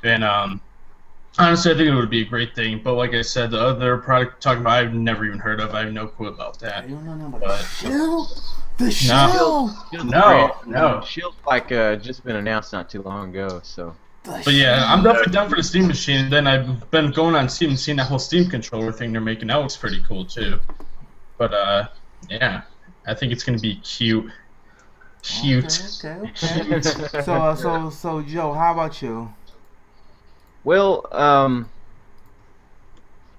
and honestly, I think it would be a great thing. But like I said, the other product you're talking about, I've never even heard of. I have no clue about that. You don't know about the Shield? No. Shield's just been announced not too long ago, so. But yeah, I'm definitely down for the Steam Machine. And then I've been going on Steam and seeing that whole Steam controller thing they're making. That looks pretty cool too. But yeah, I think it's gonna be cute. Okay. So Joe, how about you? Well,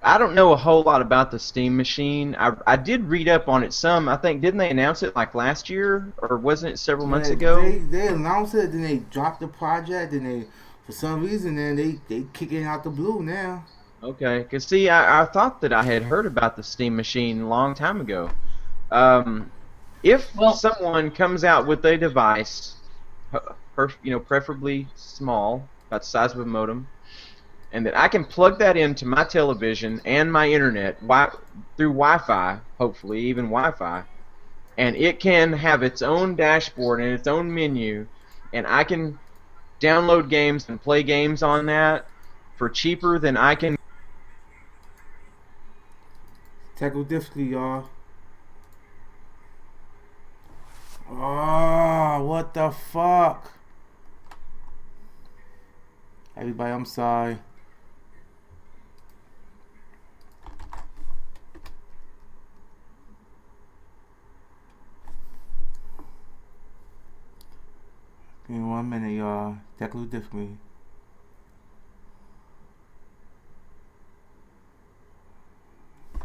I don't know a whole lot about the Steam Machine. I did read up on it some. I think, didn't they announce it like last year, or wasn't it several months ago? They announced it, then they dropped the project, and they, for some reason, then they kick it out the blue now. Okay, because see, I thought that I had heard about the Steam Machine a long time ago. If someone comes out with a device, preferably small, about the size of a modem, and that I can plug that into my television and my internet through Wi-Fi, hopefully even Wi-Fi, and it can have its own dashboard and its own menu, and I can download games and play games on that for cheaper than I can. Technical difficulty, y'all. Oh, what the fuck? Everybody, I'm sorry. Give me 1 minute, y'all. Technical difficulty.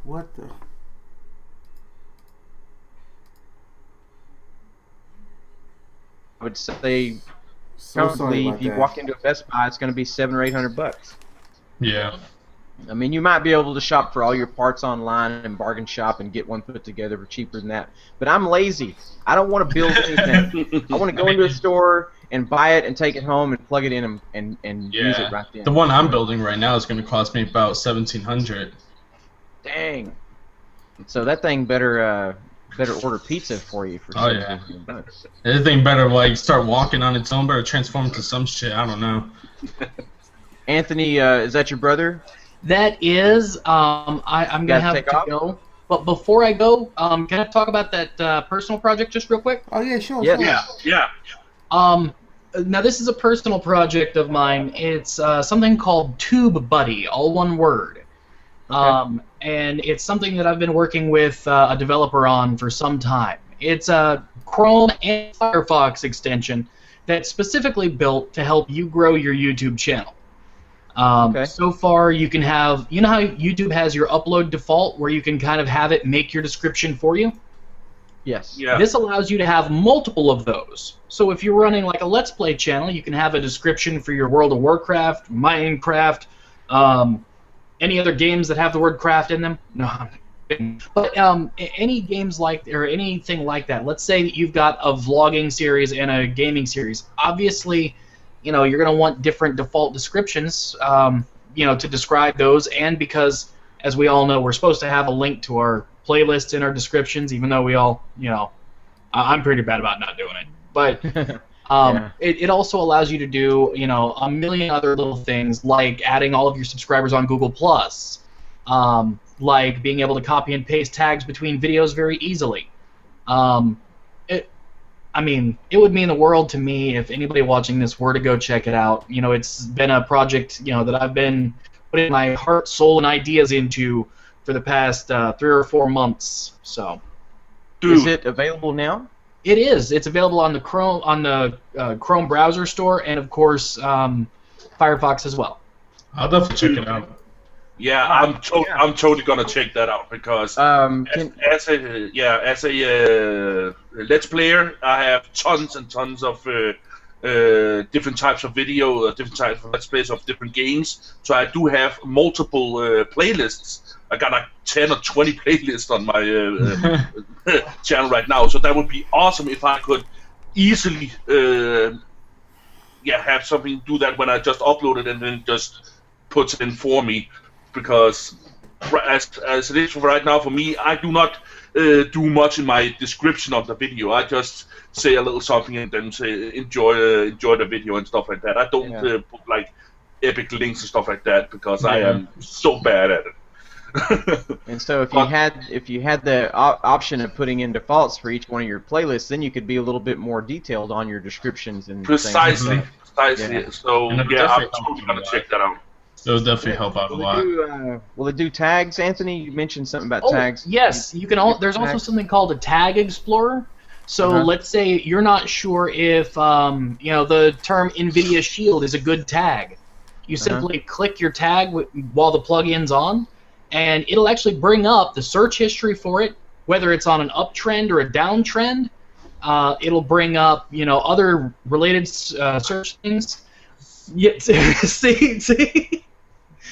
What the? I would say So sorry probably about if you that. walk into a Best Buy, it's going to be $700 or $800. Yeah. I mean, you might be able to shop for all your parts online and bargain shop and get one put together for cheaper than that. But I'm lazy. I don't want to build anything. I want to go into a store and buy it and take it home and plug it in and use it right then. The one I'm building right now is going to cost me about $1,700. Dang. So that thing better order pizza for you for $1,700. Anything better, like, start walking on its own, better transform into some shit, I don't know. Anthony, is that your brother? That is, I'm going to have to go. But before I go, can I talk about that personal project just real quick? Oh, yeah, sure. Yes. Sure. Yeah. Now, this is a personal project of mine. It's something called Tube Buddy, all one word. Okay. And it's something that I've been working with a developer on for some time. It's a Chrome and Firefox extension that's specifically built to help you grow your YouTube channel. So far, you can have, you know how YouTube has your upload default where you can kind of have it make your description for you? Yes. Yeah. This allows you to have multiple of those. So if you're running like a Let's Play channel, you can have a description for your World of Warcraft, Minecraft, any other games that have the word craft in them? No. I'm kidding. But any games like or anything like that. Let's say that you've got a vlogging series and a gaming series. Obviously, you're going to want different default descriptions, to describe those, and because, as we all know, we're supposed to have a link to our playlists in our descriptions, even though we all, I'm pretty bad about not doing it. But it also allows you to do, a million other little things, like adding all of your subscribers on Google+, like being able to copy and paste tags between videos very easily. It would mean the world to me if anybody watching this were to go check it out. It's been a project, that I've been putting my heart, soul, and ideas into for the past 3 or 4 months. So, is it available now? It is. It's available on the Chrome browser store, and of course Firefox as well. I'll definitely check it out. Yeah, I'm totally gonna check that out because as a Let's Player, I have tons and tons of different types of video, different types of Let's Plays of different games. So I do have multiple playlists. I got like 10 or 20 playlists on my channel right now. So that would be awesome if I could easily have something do that when I just upload it and then just puts it in for me. Because as it is right now for me, I do not do much in my description of the video. I just say a little something and then say enjoy the video and stuff like that. I don't put like epic links and stuff like that because I am so bad at it. And so if you had the option of putting in defaults for each one of your playlists, then you could be a little bit more detailed on your descriptions and precisely. Yeah. So I'm totally gonna check that out. It would definitely help out a lot. Will it do tags, Anthony? You mentioned something about tags. Yes, you can. There's also something called a tag explorer. So let's say you're not sure if the term NVIDIA Shield is a good tag. You simply click your tag while the plugin's on, and it'll actually bring up the search history for it, whether it's on an uptrend or a downtrend. It'll bring up other related search things. Yeah, see.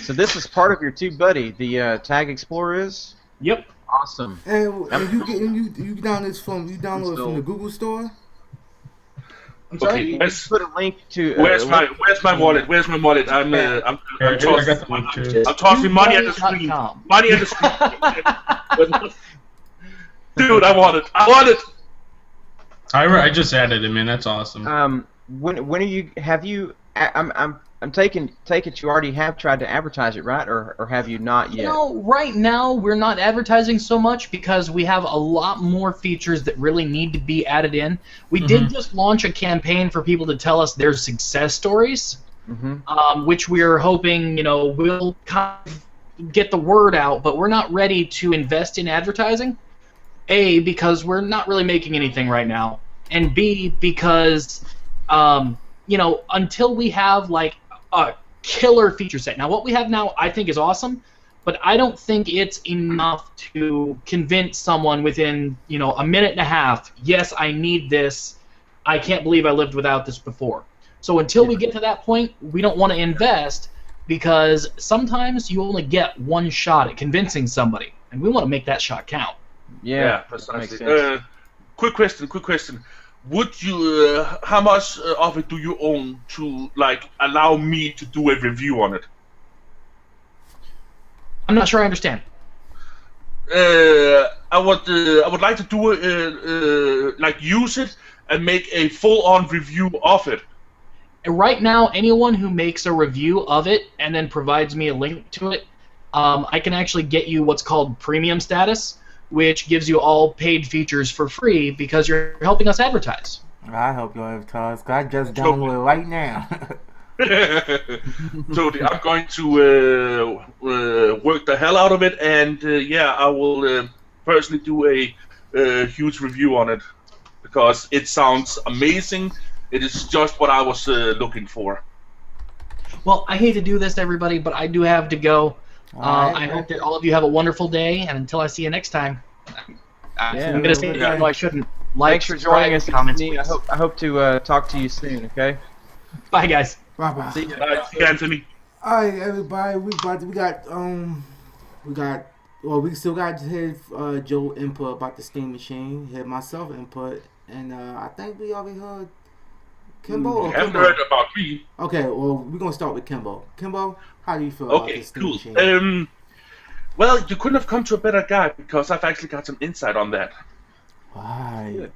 So this is part of your tube buddy, the Tag Explorer is? Yep. Awesome. And you download it from the Google store? I'm sorry. Okay, put a link to. Where's my wallet? Where's my wallet? I'm tossing money at the screen. Money at the screen. Dude, I want it. I just added it, man. That's awesome. When are you? Have you? I'm taking it you already have tried to advertise it, right? Or have you not yet? Right now we're not advertising so much because we have a lot more features that really need to be added in. We did just launch a campaign for people to tell us their success stories, which we're hoping will kind of get the word out. But we're not ready to invest in advertising. A, because we're not really making anything right now, and B, because until we have like a killer feature set. Now, what we have now, I think, is awesome, but I don't think it's enough to convince someone within, a minute and a half, yes, I need this. I can't believe I lived without this before. So until we get to that point, we don't want to invest because sometimes you only get one shot at convincing somebody, and we want to make that shot count. Yeah, precisely. Quick question. Would you? How much of it do you own to allow me to do a review on it? I'm not sure I understand. I would like to do use it and make a full-on review of it. Right now, anyone who makes a review of it and then provides me a link to it, I can actually get you what's called premium status, which gives you all paid features for free because you're helping us advertise. I help you advertise. I just download it right now. So I'm going to work the hell out of it, and I will personally do a huge review on it because it sounds amazing. It is just what I was looking for. Well, I hate to do this, everybody, but I do have to go. I hope that all of you have a wonderful day, and until I see you next time, I'm going to say it even though I shouldn't. Thanks for joining us, comments. I hope to talk to you soon, okay? Bye, guys. Bye-bye. See you. Bye, Anthony. All right, everybody. We got. Well, we still got to have Joe input about the Steam Machine. Had myself input, and I think we already heard Kimbo. You Or haven't Kimbo? heard about me. Okay, well, we're gonna start with Kimbo. Kimbo, how do you feel about the Okay, Steam cool. Machine? Well, you couldn't have come to a better guy because I've actually got some insight on that. Why?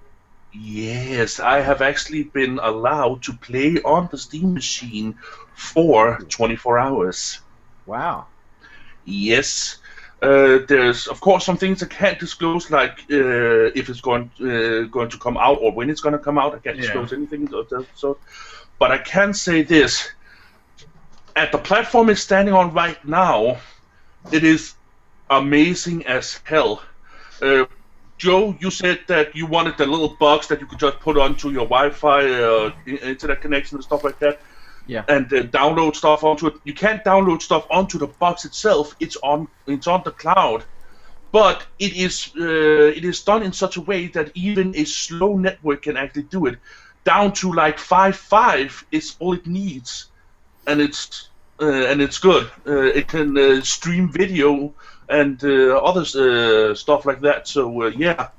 Yes, I have actually been allowed to play on the Steam Machine for 24 hours. Wow. Yes. There's of course some things I can't disclose, like if it's going to come out or when it's going to come out. I can't disclose anything of that sort. But I can say this: at the platform it's standing on right now, it is amazing as hell. Joe, you said that you wanted the little box that you could just put onto your Wi-Fi internet connection and stuff like that. Yeah. And download stuff onto it. You can't download stuff onto the box itself. It's on the cloud, but it is done in such a way that even a slow network can actually do it. Down to like 5.5 is all it needs, and it's good. It can stream video and other stuff like that. So yeah.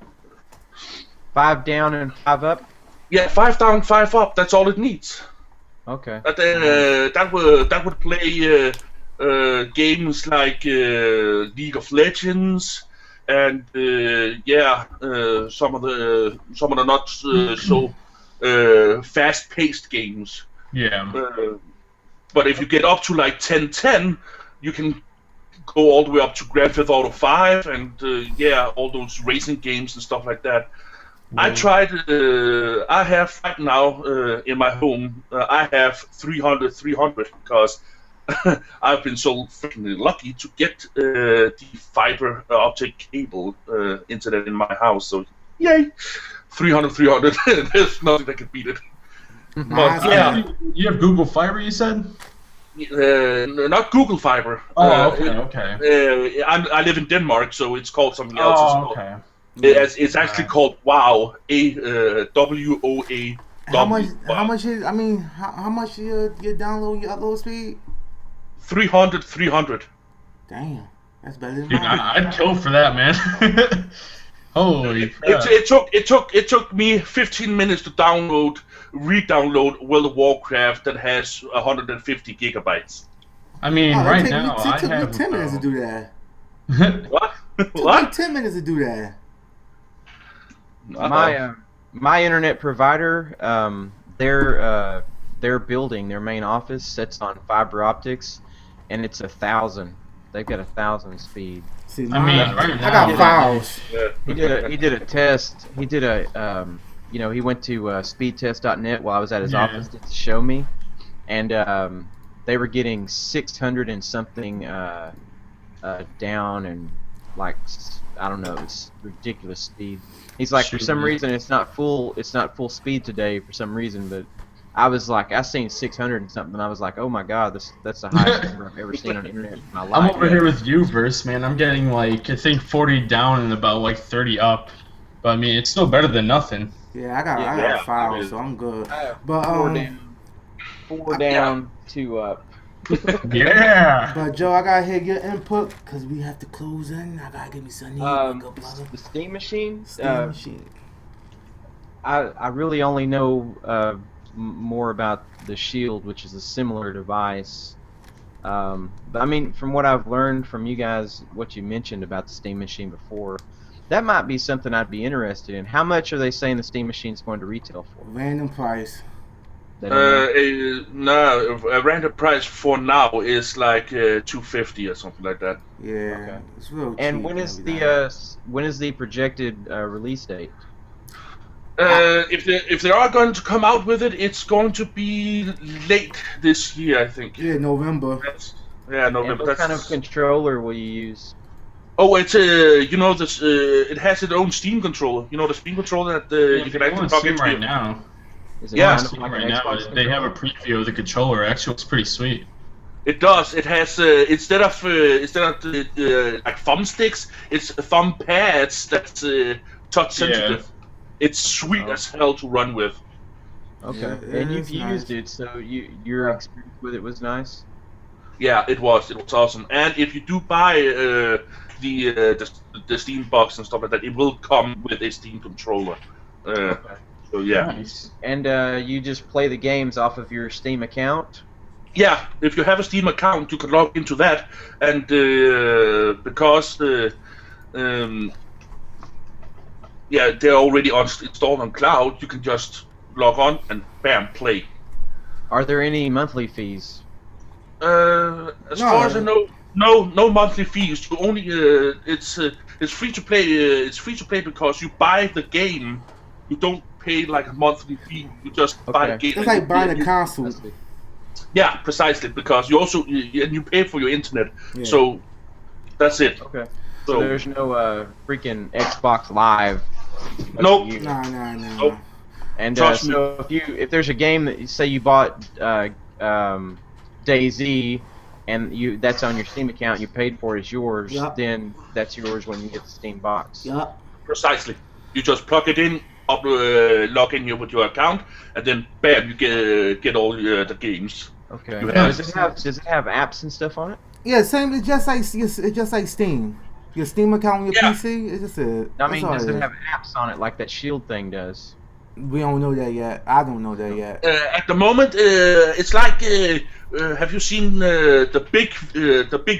5 down and 5 up. Yeah, 5 down, 5 up. That's all it needs. Okay. But that would play games like League of Legends and some of the not so fast-paced games. Yeah. But if you get up to like 1010, you can go all the way up to Grand Theft Auto 5 and all those racing games and stuff like that. I tried. I have right now in my home. I have 300 because I've been so freaking lucky to get the fiber optic cable internet in my house. So yay, 300. There's nothing that can beat it. But yeah, You have Google Fiber, you said? not Google Fiber. Oh, okay. I live in Denmark, so it's called something else. Oh, okay. It's actually called WOW, WOA. How much is? I mean, how much your download, your upload speed? 300. Damn, that's better than Dude, mine. I'd kill for that, man. Holy crap. It took me 15 minutes to re-download World of Warcraft that has 150 gigabytes. I mean, right now I took have me 10 minutes to do that. What? Took me What? 10 minutes to do that. My internet provider, their building, their main office sits on fiber optics, and it's 1,000. They've got 1,000 speed. See, I mean, right I now, got files. Yeah. He did a test. He did a he went to speedtest.net while I was at his office to show me, and they were getting 600 and something down, and like I don't know, it's ridiculous speed. He's like, for some reason it's not full speed today for some reason, but I was like, I seen 600 and something, and I was like, oh my god, that's the highest number I've ever seen on the internet in my life. I'm over here with you, Verse, man. I'm getting like I think 40 down and about like 30 up, but I mean it's still better than nothing. Yeah, I got files, so I'm good. But 4 down, 2 up. Yeah. But Joe, I gotta hear your input because we have to close in. I gotta give me something. The Steam Machine. Steam Machine. I really only know more about the Shield, which is a similar device. But I mean, from what I've learned from you guys, what you mentioned about the Steam Machine before, that might be something I'd be interested in. How much are they saying the Steam Machine's going to retail for? Random price. They don't know. A random price for now is like 250 or something like that. Yeah, Okay. it's real cheap. And when is the projected release date? If they are going to come out with it, it's going to be late this year, I think. Yeah, November. November. And what kind of controller will you use? Oh, it's this. It has its own Steam controller. You know the Steam controller that you can actually plug into right now. Is it Yeah, kind of like Right an now, Xbox they have a controller? preview of the controller. Actually, it's pretty sweet. It does. It has instead of like thumb sticks, it's thumb pads that's touch sensitive. Yeah. It's sweet as hell to run with. Okay. Yeah, And it you've is used nice. it, so your experience with it was nice. Yeah, it was awesome. And if you do buy the Steam box and stuff like that, it will come with a Steam controller. Okay. So yeah. Nice. And you just play the games off of your Steam account? Yeah, if you have a Steam account, you can log into that, and because they're already installed on cloud, you can just log on and bam, play. Are there any monthly fees? As far as I know, no monthly fees. You only it's free to play. It's free to play because you buy the game. You don't pay like a monthly fee. You just buy the game. It's like buying a console. Yeah, precisely, because you pay for your internet. Yeah. So that's it. Okay. So there's no freaking Xbox Live. Nope. Nah. Nope. And Trust me. so if there's a game that say you bought DayZ and that's on your Steam account, you paid for it as yours, Yep. then that's yours when you get the Steam box. Yup. Precisely. You just plug it in, log in here with your account, and then bam, you get all the games. Okay. You Does it have apps and stuff on it? Yeah, same. It's just like Steam. Your Steam account on your Yeah. PC. It's just it. I mean, That's all does it it is. have apps on it like that Shield thing does? We don't know that yet. I don't know that yet. At the moment, it's like have you seen the big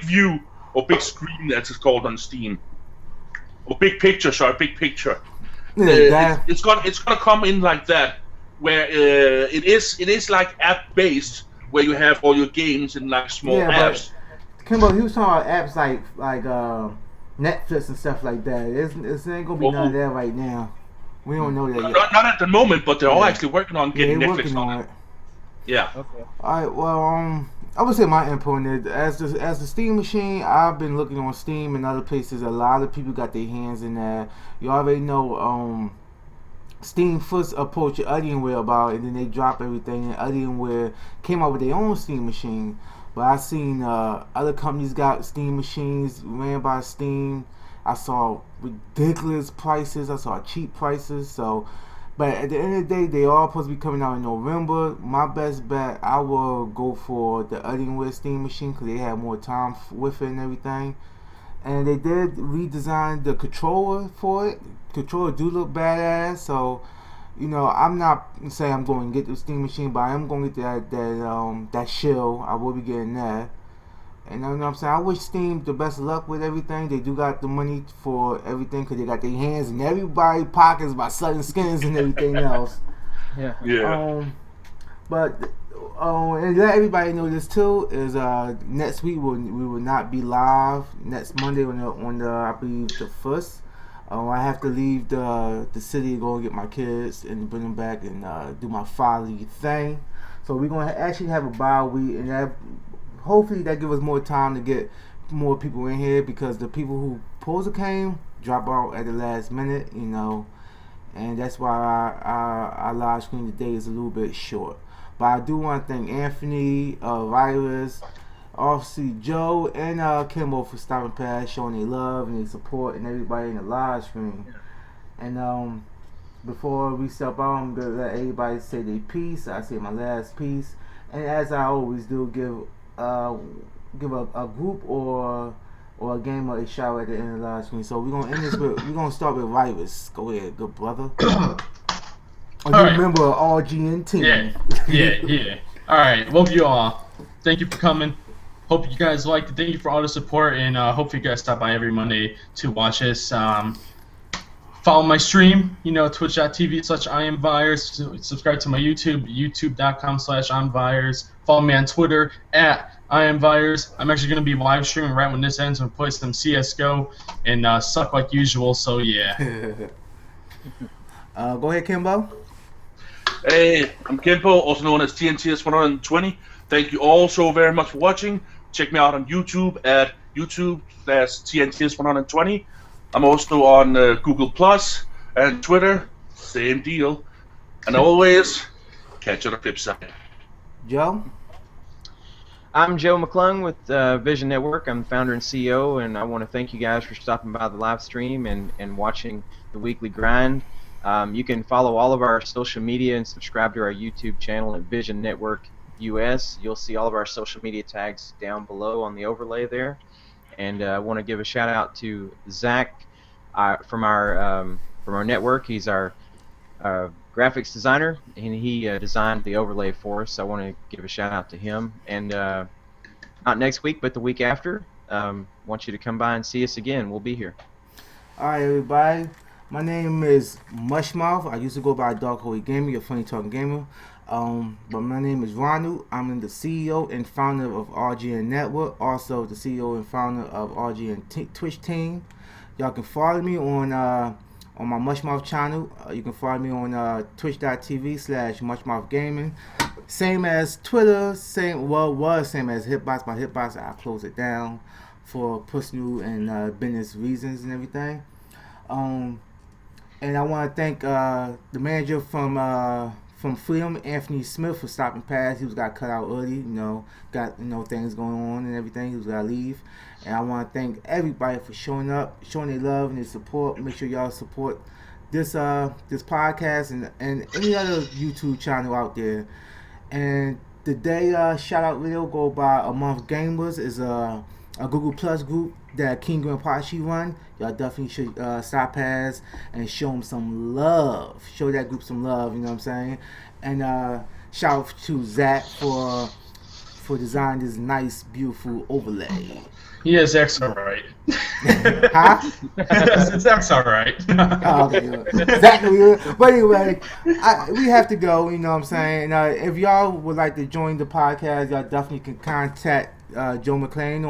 view or big screen as it's called on Steam, or big picture? Sorry, big picture. Yeah, It's gonna come in like that, where it is like app based, where you have all your games in like small apps. Kimbo, he was talking about apps like Netflix and stuff like that. It ain't gonna be none of that right now. We don't know that yet. Not at the moment, but they're all actually working on getting they're Netflix working on on it. it. Yeah. Okay. Alright, well, I would say my input on it as the Steam machine. I've been looking on Steam and other places. A lot of people got their hands in that. You already know. Steam first approached Alienware about it, and then they dropped everything. And Alienware came out with their own Steam machine. But I seen other companies got Steam machines ran by Steam. I saw ridiculous prices. I saw cheap prices. So, but at the end of the day, they all supposed to be coming out in November. My best bet, I will go for the Alienware Steam machine because they have more time with it and everything. And they did redesign the controller for it. Controller do look badass. So, I'm not saying I'm going to get the Steam machine, but I am going to get that shell. I will be getting that. And you know what I'm saying? I wish Steam the best of luck with everything. They do got the money for everything because they got their hands in everybody's pockets by selling skins and everything else. Yeah. Yeah. But and let everybody know this too is next week we will not be live next Monday on the I believe the 1st. I have to leave the city to go and get my kids and bring them back and do my fatherly thing. So we're gonna actually have a bye week, and hopefully that give us more time to get more people in here because the people who supposed to came drop out at the last minute, and that's why our live stream today is a little bit short. But I do want to thank Anthony, Virus, obviously Joe, and Kimbo for stopping past, showing their love and their support, and everybody in the live stream. And before we step out, I'm gonna let everybody say their piece. I say my last piece, and as I always do, give a group or a gamer a shout at the end of the live stream. So we're gonna end this with we're gonna start with Virus. Go ahead, good brother. Are you a member of RGN team? Yeah. Alright, well, you all, thank you for coming. Hope you guys liked it. Thank you for all the support, and hopefully you guys stop by every Monday to watch us. Follow my stream, twitch.tv/IamVires. Subscribe to my YouTube, youtube.com/IamVires. Follow me on Twitter @IamVires. I'm actually going to be live streaming right when this ends and play some CSGO and suck like usual, so yeah. Go ahead, Kimbo. Hey, I'm Kimbo, also known as TNTS120. Thank you all so very much for watching. Check me out on YouTube at YouTube/TNTS120. I'm also on Google Plus and Twitter. Same deal. And always, catch you on the flip side. Joe? I'm Joe McClung with Vision Network. I'm the founder and CEO, and I want to thank you guys for stopping by the live stream and watching the weekly grind. You can follow all of our social media and subscribe to our YouTube channel at Vision Network US. You'll see all of our social media tags down below on the overlay there. And I want to give a shout out to Zach from our network. He's our graphics designer, and he designed the overlay for us. So I want to give a shout out to him. And not next week, but the week after, want you to come by and see us again. We'll be here. All right, everybody. My name is Mushmouth. I used to go by Dark Holy Gamer, your funny talking gamer. But my name is Ronald. I'm the CEO and founder of RGN Network. Also the CEO and founder of RGN Twitch team. Y'all can follow me on my Mushmouth channel. You can follow me on twitch.tv/MushmouthGaming. Same as Twitter. Same as Hitbox. My Hitbox, I closed it down for personal and business reasons and everything. And I want to thank the manager from Freedom, Anthony Smith, for stopping past. He got cut out early, got things going on and everything. He was gotta leave. And I want to thank everybody for showing up, showing their love and their support. Make sure y'all support this podcast and any other YouTube channel out there. And today shout out video go by Amongst Gamers is a Google Plus group that King and Pachi run. Y'all definitely should stop past and show them some love. Show that group some love, you know what I'm saying? And shout out to Zach for designing this nice, beautiful overlay. Yeah, Zach's alright. Huh? Zach's alright. Oh, okay. Exactly. But anyway, we have to go, you know what I'm saying? If y'all would like to join the podcast, y'all definitely can contact Joe McClain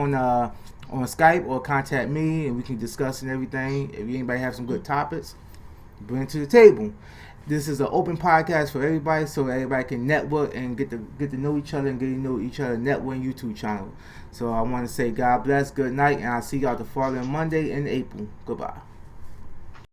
on Skype or contact me and we can discuss and everything. If anybody have some good topics, bring it to the table. This is an open podcast for everybody, so everybody can network and get to know each other and get to know each other network and YouTube channel. So I want to say God bless, good night, and I'll see y'all the following Monday in April. Goodbye.